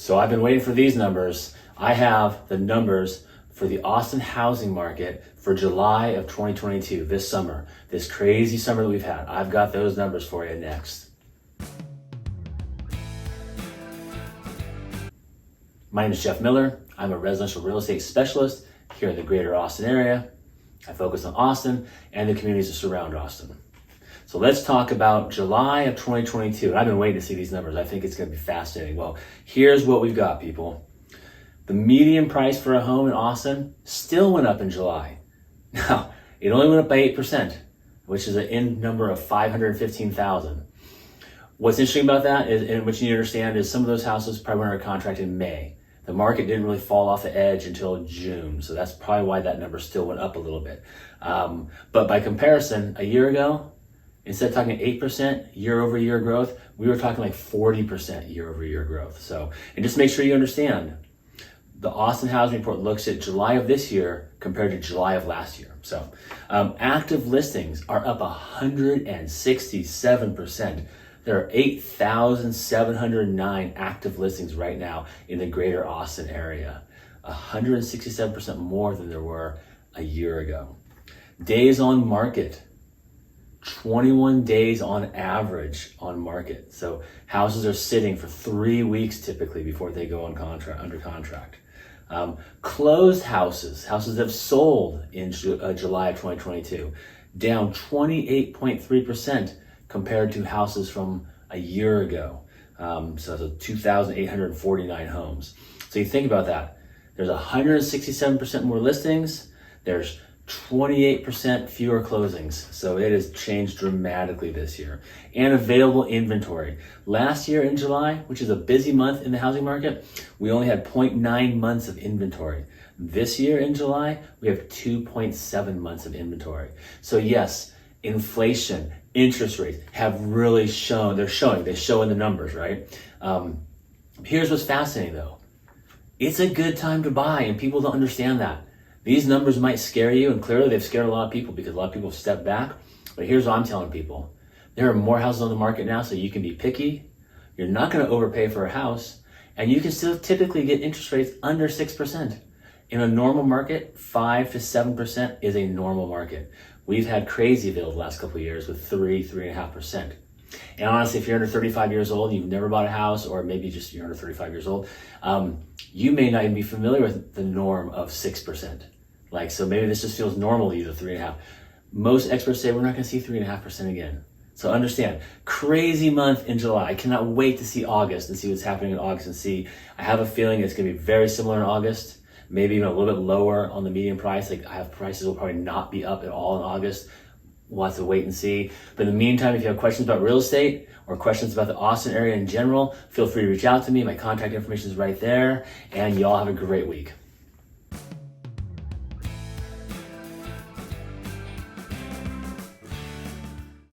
So I've been waiting for these numbers. I have the numbers for the Austin housing market for July of 2022, this summer, this crazy summer that we've had. I've got those numbers for you next. My name is Jeff Miller. I'm a residential real estate specialist here in the greater Austin area. I focus on Austin and the communities that surround Austin. So let's talk about July of 2022. And I've been waiting to see these numbers. I think it's going to be fascinating. Well, here's what we've got, people. The median price for a home in Austin still went up in July. Now, it only went up by 8%, which is an end number of 515,000. What's interesting about that is, and what you need to understand, is some of those houses probably went under contract in May. The market didn't really fall off the edge until June, so that's probably why that number still went up a little bit. But by comparison, a year ago, instead of talking 8% year-over-year growth, we were talking like 40% year-over-year growth. So, and just make sure you understand, the Austin Housing Report looks at July of this year compared to July of last year. So, active listings are up 167%. There are 8,709 active listings right now in the greater Austin area, 167% more than there were a year ago. Days on market, 21 days on average on market. So houses are sitting for 3 weeks typically before they go on contract, under contract. Closed houses that have sold in July of 2022, down 28.3% compared to houses from a year ago. So 2,849 homes. So you think about that. There's 167% more listings. There's 28% fewer closings. So it has changed dramatically this year. And available inventory. Last year in July, which is a busy month in the housing market, we only had 0.9 months of inventory. This year in July, we have 2.7 months of inventory. So yes, inflation, interest rates have really shown, they show in the numbers, right? Here's what's fascinating though. It's a good time to buy, and people don't understand that. These numbers might scare you, and clearly they've scared a lot of people because a lot of people have stepped back. But here's what I'm telling people. There are more houses on the market now, so you can be picky. You're not going to overpay for a house, and you can still typically get interest rates under 6%. In a normal market, 5 to 7% is a normal market. We've had crazy available the last couple of years with 3.5%. And honestly, if you're under 35 years old, you've never bought a house, or maybe just you're under 35 years old, you may not even be familiar with the norm of 6%. So maybe this just feels normal to you, the 3.5. Most experts say we're not going to see 3.5% again. So understand, crazy month in July. I cannot wait to see August and see what's happening in August and see. I have a feeling it's going to be very similar in August. Maybe even a little bit lower on the median price. I have prices will probably not be up at all in August. We'll have to wait and see. But in the meantime, if you have questions about real estate or questions about the Austin area in general, feel free to reach out to me. My contact information is right there. And y'all have a great week.